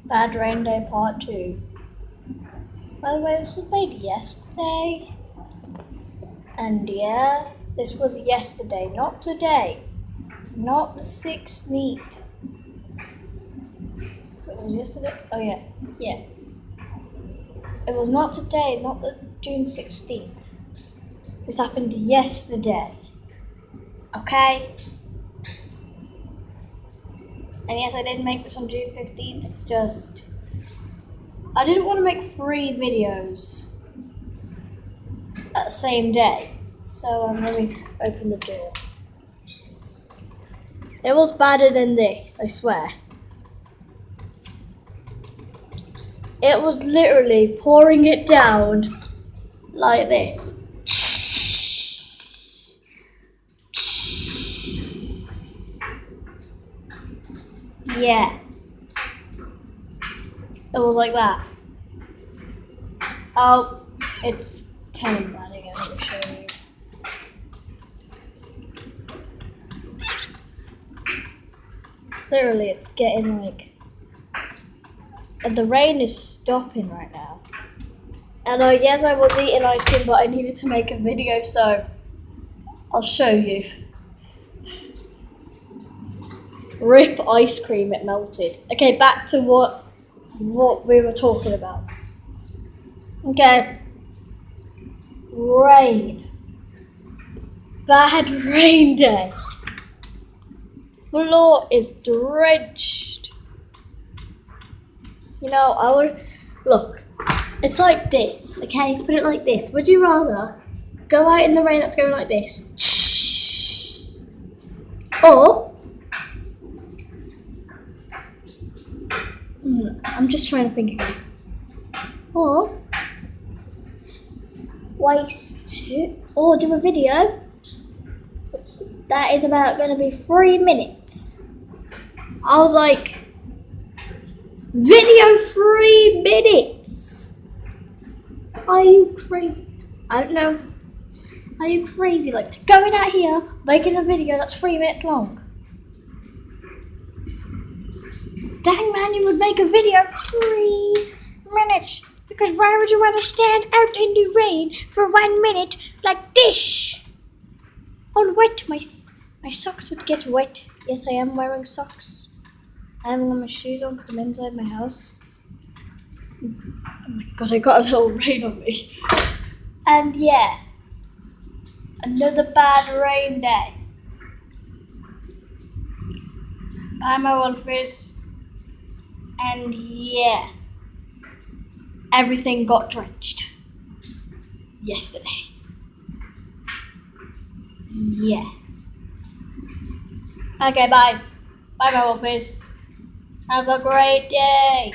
Bad Rain Day Part 2. By the way, this was made yesterday. And yeah, this was yesterday, not today. Not the 16th. It was yesterday? Oh yeah, yeah. It was not today, not the June 16th. This happened yesterday. Okay? And yes, I did make this on June 15th. It's just I didn't want to make 3 videos at the same day. So let me open the door. It was badder than this, I swear. It was literally pouring it down like this. Yeah. It was like that. Oh, it's turning bad again. Let me show you. Literally, it's getting like... And the rain is stopping right now. And yes, I was eating ice cream, but I needed to make a video, so I'll show you. Rip ice cream, it melted. Okay, back to what we were talking about. Okay. Rain. Bad rain day. Floor is drenched. You know, I would look. It's like this, okay? Put it like this. Would you rather go out in the rain that's going like this, or I'm just trying to think again, or or do a video that is about going to be 3 minutes. I was like, video 3 minutes? Are you crazy? I don't know. Are you crazy? Like, going out here, making a video that's 3 minutes long. Dang man, you would make a video 3 minutes. Because why would you want to stand out in the rain for 1 minute like this? All wet, my socks would get wet. Yes, I am wearing socks. I haven't got my shoes on because I'm inside my house. Oh my god, I got a little rain on me. And yeah, another bad rain day. Bye my wolfies. And yeah, everything got drenched yesterday. Yeah. Okay, bye. Bye my wolfies. Have a great day.